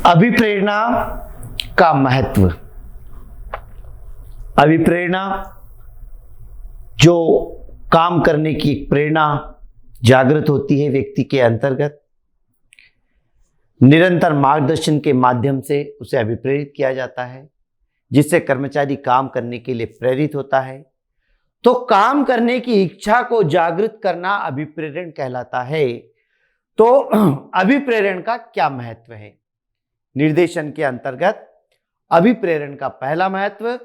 अभिप्रेरणा का महत्व। अभिप्रेरणा जो काम करने की एक प्रेरणा जागृत होती है व्यक्ति के अंतर्गत, निरंतर मार्गदर्शन के माध्यम से उसे अभिप्रेरित किया जाता है, जिससे कर्मचारी काम करने के लिए प्रेरित होता है। तो काम करने की इच्छा को जागृत करना अभिप्रेरण कहलाता है। तो अभिप्रेरण का क्या महत्व है? निर्देशन के अंतर्गत अभिप्रेरण का पहला महत्व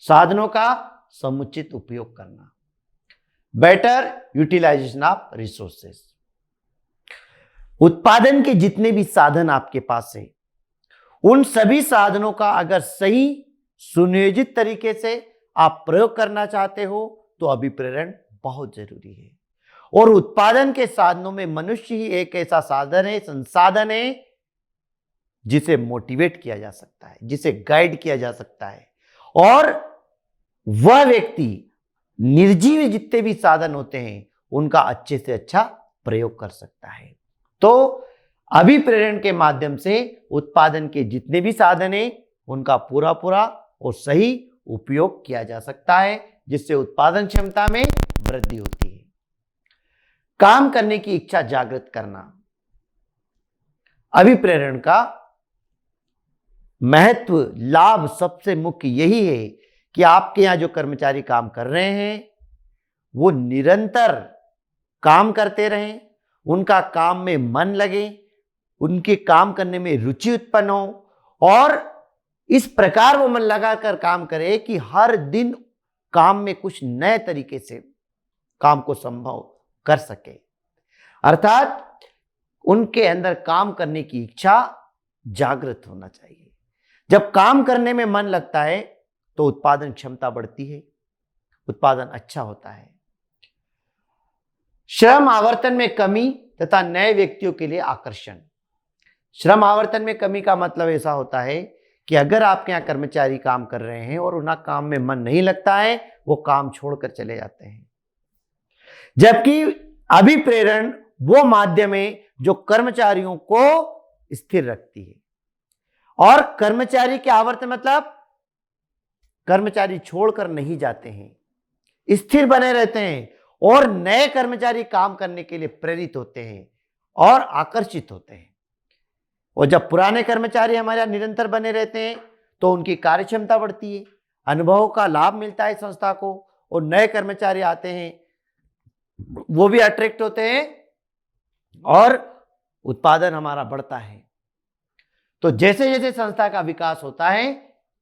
साधनों का समुचित उपयोग करना, बेटर यूटिलाइजेशन ऑफ रिसोर्सेस। उत्पादन के जितने भी साधन आपके पास है, उन सभी साधनों का अगर सही सुनियोजित तरीके से आप प्रयोग करना चाहते हो तो अभिप्रेरण बहुत जरूरी है। और उत्पादन के साधनों में मनुष्य ही एक ऐसा साधन है, संसाधन है, जिसे मोटिवेट किया जा सकता है, जिसे गाइड किया जा सकता है, और वह व्यक्ति निर्जीव जितने भी साधन होते हैं उनका अच्छे से अच्छा प्रयोग कर सकता है। तो अभिप्रेरण के माध्यम से उत्पादन के जितने भी साधन हैं उनका पूरा और सही उपयोग किया जा सकता है, जिससे उत्पादन क्षमता में वृद्धि होती है। काम करने की इच्छा जागृत करना, अभिप्रेरण का महत्व, लाभ सबसे मुख्य यही है कि आपके यहां जो कर्मचारी काम कर रहे हैं वो निरंतर काम करते रहें, उनका काम में मन लगे, उनके काम करने में रुचि उत्पन्न हो, और इस प्रकार वो मन लगाकर काम करे कि हर दिन काम में कुछ नए तरीके से काम को संभव कर सके। अर्थात उनके अंदर काम करने की इच्छा जागृत होना चाहिए। जब काम करने में मन लगता है तो उत्पादन क्षमता बढ़ती है, उत्पादन अच्छा होता है। श्रम आवर्तन में कमी तथा नए व्यक्तियों के लिए आकर्षण। श्रम आवर्तन में कमी का मतलब ऐसा होता है कि अगर आपके यहाँ कर्मचारी काम कर रहे हैं और उनका काम में मन नहीं लगता है, वो काम छोड़कर चले जाते हैं। जबकि अभिप्रेरण वो माध्यम है जो कर्मचारियों को स्थिर रखती है। और कर्मचारी के आवर्तन मतलब कर्मचारी छोड़कर नहीं जाते हैं, स्थिर बने रहते हैं, और नए कर्मचारी काम करने के लिए प्रेरित होते हैं और आकर्षित होते हैं। और जब पुराने कर्मचारी हमारे यहाँ निरंतर बने रहते हैं तो उनकी कार्यक्षमता बढ़ती है, अनुभव का लाभ मिलता है संस्था को, और नए कर्मचारी आते हैं वो भी अट्रैक्ट होते हैं और उत्पादन हमारा बढ़ता है। तो जैसे जैसे संस्था का विकास होता है,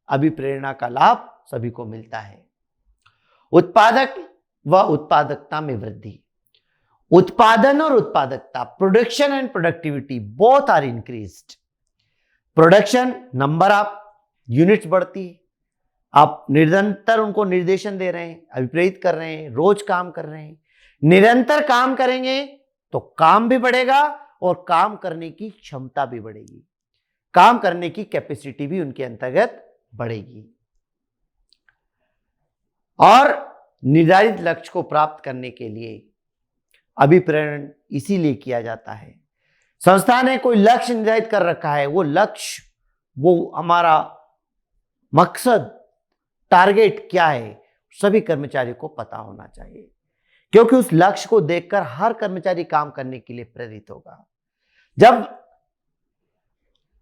अभिप्रेरणा का लाभ सभी को मिलता है। उत्पादक व उत्पादकता में वृद्धि। उत्पादन और उत्पादकता, production and productivity both are increased. Production, number of units बढ़ती है, आप निरंतर उनको निर्देशन दे रहे हैं, अभिप्रेरित कर रहे हैं, रोज काम कर रहे हैं। निरंतर काम करेंगे तो काम भी बढ़ेगा और काम करने की क्षमता भी बढ़ेगी, काम करने की कैपेसिटी भी उनके अंतर्गत बढ़ेगी। और निर्धारित लक्ष्य को प्राप्त करने के लिए अभिप्रेरण इसीलिए किया जाता है। संस्था ने कोई लक्ष्य निर्धारित कर रखा है, वो लक्ष्य, वो हमारा मकसद, टारगेट क्या है, सभी कर्मचारियों को पता होना चाहिए, क्योंकि उस लक्ष्य को देखकर हर कर्मचारी काम करने के लिए प्रेरित होगा। जब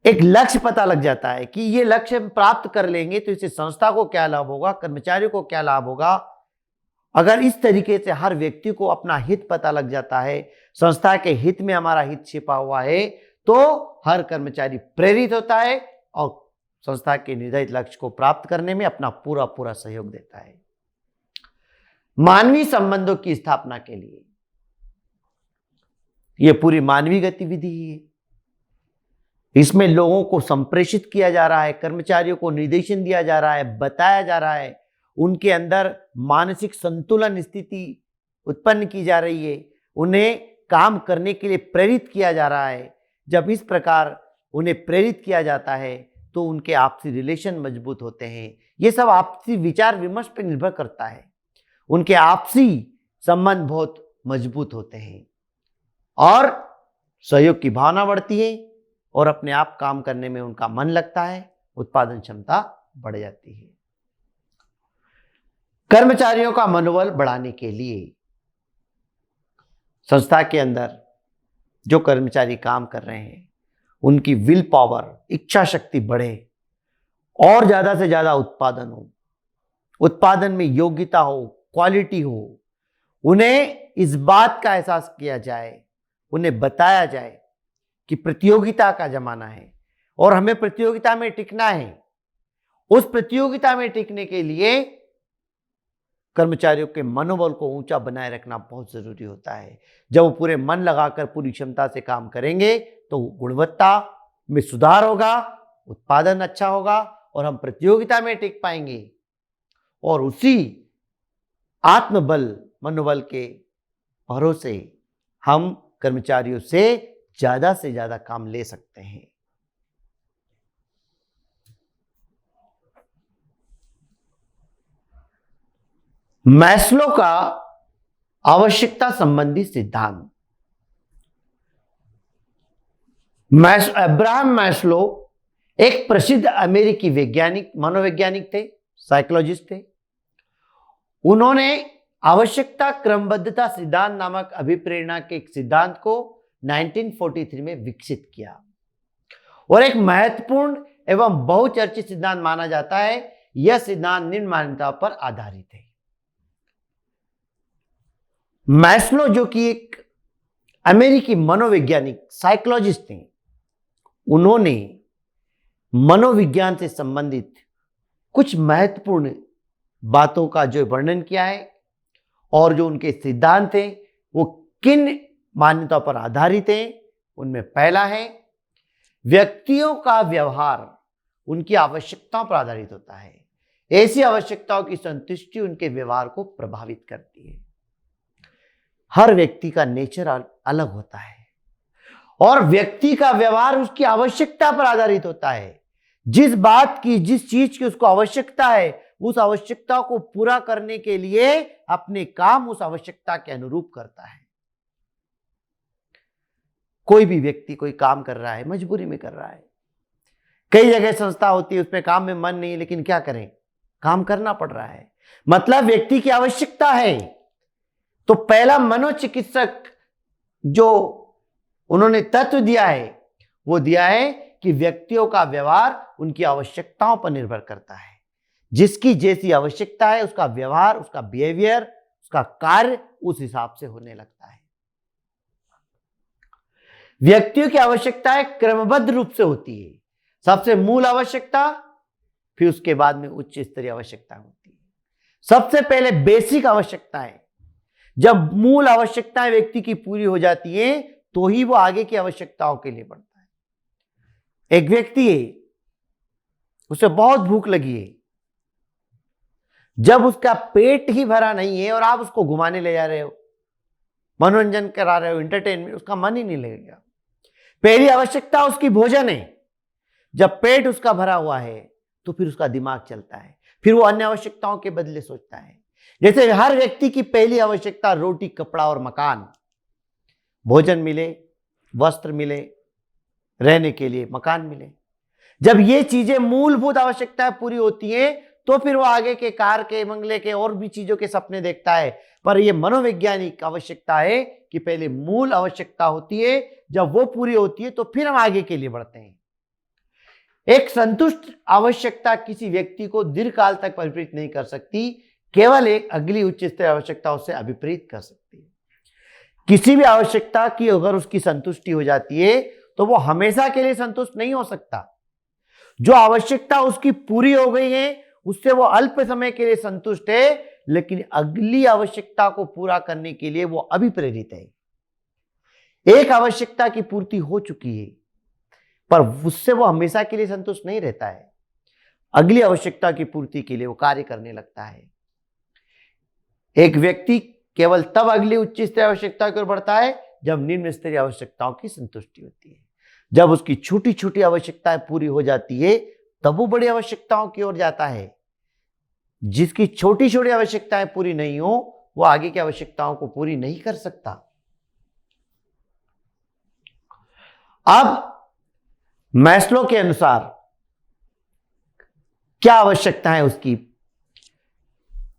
एक लक्ष्य पता लग जाता है कि ये लक्ष्य हम प्राप्त कर लेंगे तो इससे संस्था को क्या लाभ होगा, कर्मचारियों को क्या लाभ होगा, अगर इस तरीके से हर व्यक्ति को अपना हित पता लग जाता है, संस्था के हित में हमारा हित छिपा हुआ है, तो हर कर्मचारी प्रेरित होता है और संस्था के निर्धारित लक्ष्य को प्राप्त करने में अपना पूरा सहयोग देता है। मानवीय संबंधों की स्थापना के लिए यह पूरी मानवीय गतिविधि ही है। इसमें लोगों को संप्रेषित किया जा रहा है, कर्मचारियों को निर्देशन दिया जा रहा है, बताया जा रहा है, उनके अंदर मानसिक संतुलन स्थिति उत्पन्न की जा रही है, उन्हें काम करने के लिए प्रेरित किया जा रहा है। जब इस प्रकार उन्हें प्रेरित किया जाता है तो उनके आपसी रिलेशन मजबूत होते हैं। ये सब आपसी विचार विमर्श पर निर्भर करता है, उनके आपसी संबंध बहुत मजबूत होते हैं और सहयोग की भावना बढ़ती है और अपने आप काम करने में उनका मन लगता है, उत्पादन क्षमता बढ़ जाती है। कर्मचारियों का मनोबल बढ़ाने के लिए संस्था के अंदर जो कर्मचारी काम कर रहे हैं उनकी विल पावर, इच्छा शक्ति बढ़े और ज्यादा से ज्यादा उत्पादन हो, उत्पादन में योग्यता हो, क्वालिटी हो। उन्हें इस बात का एहसास किया जाए, उन्हें बताया जाए कि प्रतियोगिता का जमाना है और हमें प्रतियोगिता में टिकना है। उस प्रतियोगिता में टिकने के लिए कर्मचारियों के मनोबल को ऊंचा बनाए रखना बहुत जरूरी होता है। जब वो पूरे मन लगाकर पूरी क्षमता से काम करेंगे तो गुणवत्ता में सुधार होगा, उत्पादन अच्छा होगा और हम प्रतियोगिता में टिक पाएंगे और उसी आत्मबल, मनोबल के भरोसे हम कर्मचारियों से ज्यादा काम ले सकते हैं। मैस्लो का आवश्यकता संबंधी सिद्धांत। अब्राहम मैस्लो एक प्रसिद्ध अमेरिकी वैज्ञानिक, मनोवैज्ञानिक थे, साइकोलॉजिस्ट थे। उन्होंने आवश्यकता क्रमबद्धता सिद्धांत नामक अभिप्रेरणा के एक सिद्धांत को 1943 में विकसित किया और एक महत्वपूर्ण एवं बहुचर्चित सिद्धांत माना जाता है। यह सिद्धांत निम्न मान्यताओं पर आधारित है। मैस्लो जो कि एक अमेरिकी मनोवैज्ञानिक, साइकोलॉजिस्ट थे, उन्होंने मनोविज्ञान से संबंधित कुछ महत्वपूर्ण बातों का जो वर्णन किया है और जो उनके सिद्धांत हैं वो किन मान्यताओं पर आधारित हैं। उनमें पहला है, व्यक्तियों का व्यवहार उनकी आवश्यकताओं पर आधारित होता है। ऐसी आवश्यकताओं की संतुष्टि उनके व्यवहार को प्रभावित करती है। हर व्यक्ति का नेचर अलग होता है और व्यक्ति का व्यवहार उसकी आवश्यकता पर आधारित होता है। जिस बात की, जिस चीज की उसको आवश्यकता है, उस आवश्यकता को पूरा करने के लिए अपने काम उस आवश्यकता के अनुरूप करता है। कोई भी व्यक्ति कोई काम कर रहा है, मजबूरी में कर रहा है। कई जगह संस्था होती है, उसमें काम में मन नहीं है, लेकिन क्या करें, काम करना पड़ रहा है। मतलब व्यक्ति की आवश्यकता है। तो पहला मनोचिकित्सक जो उन्होंने तत्व दिया है वो दिया है कि व्यक्तियों का व्यवहार उनकी आवश्यकताओं पर निर्भर करता है। जिसकी जैसी आवश्यकता है उसका व्यवहार, उसका बिहेवियर, उसका कार्य उस हिसाब से होने लगता है। व्यक्तियों की आवश्यकताएं क्रमबद्ध रूप से होती है। सबसे मूल आवश्यकता, फिर उसके बाद में उच्च स्तरीय आवश्यकता होती है। सबसे पहले बेसिक आवश्यकताएं। जब मूल आवश्यकताएं व्यक्ति की पूरी हो जाती है तो ही वो आगे की आवश्यकताओं के लिए बढ़ता है। एक व्यक्ति है, उसे बहुत भूख लगी है। जब उसका पेट ही भरा नहीं है और आप उसको घुमाने ले जा रहे हो, मनोरंजन करा रहे हो, एंटरटेनमेंट, उसका मन ही नहीं लगेगा। पहली आवश्यकता उसकी भोजन है। जब पेट उसका भरा हुआ है तो फिर उसका दिमाग चलता है, फिर वो अन्य आवश्यकताओं के बदले सोचता है। जैसे हर व्यक्ति की पहली आवश्यकता रोटी, कपड़ा और मकान, भोजन मिले, वस्त्र मिले, रहने के लिए मकान मिले। जब ये चीजें मूलभूत आवश्यकताएं पूरी होती हैं तो फिर वो आगे के कार के, बंगले के और भी चीजों के सपने देखता है। पर ये मनोवैज्ञानिक आवश्यकता है कि पहले मूल आवश्यकता होती है, जब वो पूरी होती है तो फिर हम आगे के लिए बढ़ते हैं। एक संतुष्ट आवश्यकता किसी व्यक्ति को दीर्घकाल तक परिप्रेरित नहीं कर सकती, केवल एक अगली उच्च स्तरीय आवश्यकता उससे अभिप्रेरित कर सकती है। किसी भी आवश्यकता की अगर उसकी संतुष्टि हो जाती है तो वो हमेशा के लिए संतुष्ट नहीं हो सकता। जो आवश्यकता उसकी पूरी हो गई है उससे वो अल्प समय के लिए संतुष्ट है, लेकिन अगली आवश्यकता को पूरा करने के लिए वो अभिप्रेरित है। एक आवश्यकता की पूर्ति हो चुकी है पर उससे वो हमेशा के लिए संतुष्ट नहीं रहता है। अगली आवश्यकता की पूर्ति के लिए वो कार्य करने लगता है। एक व्यक्ति केवल तब अगली उच्च स्तरीय आवश्यकता की ओर बढ़ता है जब निम्न स्तरीय आवश्यकताओं की संतुष्टि होती है। जब उसकी छोटी छोटी आवश्यकताएं पूरी हो जाती है तब वो बड़ी आवश्यकताओं की ओर जाता है। जिसकी छोटी छोटी आवश्यकताएं पूरी नहीं हो वो आगे की आवश्यकताओं को पूरी नहीं कर सकता। अब मैस्लो के अनुसार क्या आवश्यकता है उसकी?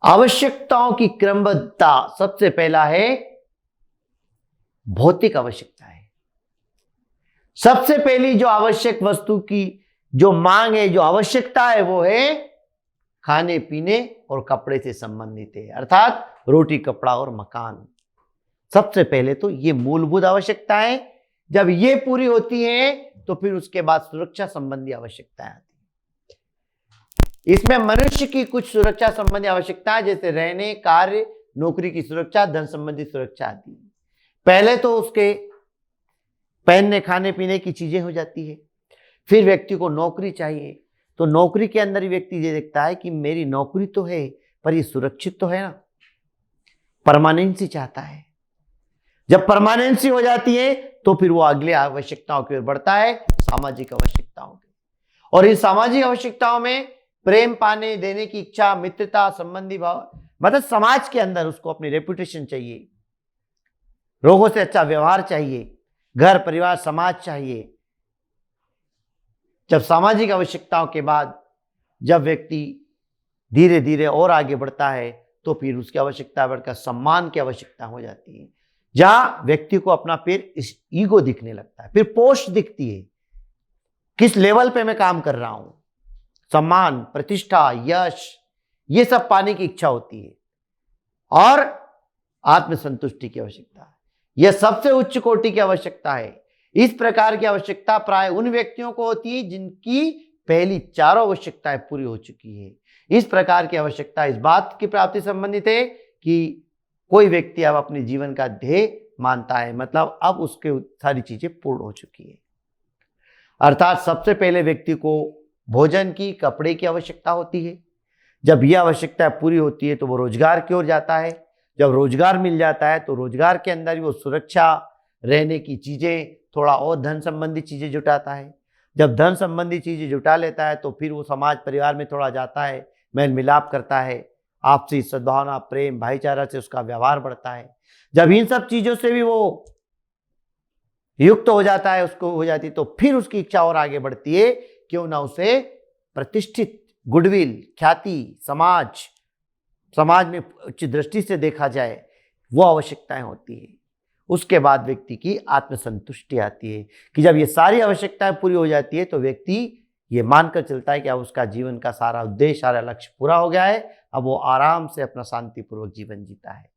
आवश्यकताओं की क्रमबद्धता, सबसे पहला है भौतिक आवश्यकता है। सबसे पहली जो आवश्यक वस्तु की जो मांग है, जो आवश्यकता है, वो है खाने पीने और कपड़े से संबंधित है, अर्थात रोटी कपड़ा और मकान। सबसे पहले तो ये मूलभूत आवश्यकताएं जब ये पूरी होती हैं तो फिर उसके बाद सुरक्षा संबंधी आवश्यकताएं आती हैं। इसमें मनुष्य की कुछ सुरक्षा संबंधी आवश्यकताएं जैसे रहने, कार्य, नौकरी की सुरक्षा, धन संबंधी सुरक्षा आती है। पहले तो उसके पहनने खाने पीने की चीजें हो जाती है, फिर व्यक्ति को नौकरी चाहिए, तो नौकरी के अंदर ही व्यक्ति ये देखता है कि मेरी नौकरी तो है पर ये सुरक्षित तो है ना, परमानेंसी चाहता है। जब परमानेंसी हो जाती है तो फिर वो अगले आवश्यकताओं की ओर बढ़ता है, सामाजिक आवश्यकताओं की। और इन सामाजिक आवश्यकताओं में प्रेम पाने देने की इच्छा, मित्रता, संबंधी भाव, मतलब समाज के अंदर उसको अपनी रेपुटेशन चाहिए, लोगों से अच्छा व्यवहार चाहिए, घर परिवार समाज चाहिए। जब सामाजिक आवश्यकताओं के बाद जब व्यक्ति धीरे धीरे और आगे बढ़ता है तो फिर उसकी आवश्यकता बढ़कर सम्मान की आवश्यकता हो जाती है, जहां व्यक्ति को अपना फिर इस ईगो दिखने लगता है, फिर पोस्ट दिखती है, किस लेवल पे मैं काम कर रहा हूं, सम्मान, प्रतिष्ठा, यश, ये सब पाने की इच्छा होती है। और आत्मसंतुष्टि की आवश्यकता, यह सबसे उच्च कोटि की आवश्यकता है। इस प्रकार की आवश्यकता प्राय उन व्यक्तियों को होती है जिनकी पहली चारों आवश्यकताएं पूरी हो चुकी है। इस प्रकार की आवश्यकता इस बात की प्राप्ति संबंधित है कि कोई व्यक्ति अब अपने जीवन का ध्येय मानता है, मतलब अब उसके सारी चीजें पूर्ण हो चुकी है। अर्थात सबसे पहले व्यक्ति को भोजन की, कपड़े की आवश्यकता होती है। जब यह आवश्यकता पूरी होती है तो वो रोजगार की ओर जाता है। जब रोजगार मिल जाता है तो रोजगार के अंदर वो सुरक्षा, रहने की चीजें, थोड़ा और धन संबंधी चीजें जुटाता है। जब धन संबंधी चीजें जुटा लेता है तो फिर वो समाज परिवार में थोड़ा जाता है, मेल मिलाप करता है, आपसी सद्भावना, प्रेम, भाईचारा से उसका व्यवहार बढ़ता है। जब इन सब चीजों से भी वो युक्त हो जाता है, उसको हो जाती, तो फिर उसकी इच्छा और आगे बढ़ती है, क्यों ना उसे प्रतिष्ठित, गुडविल, ख्याति, समाज में उच्च दृष्टि से देखा जाए, वो आवश्यकताएं होती है। उसके बाद व्यक्ति की आत्मसंतुष्टि आती है कि जब ये सारी आवश्यकताएं पूरी हो जाती है तो व्यक्ति ये मानकर चलता है कि अब उसका जीवन का सारा उद्देश्य, सारा लक्ष्य पूरा हो गया है, अब वो आराम से अपना शांतिपूर्वक जीवन जीता है।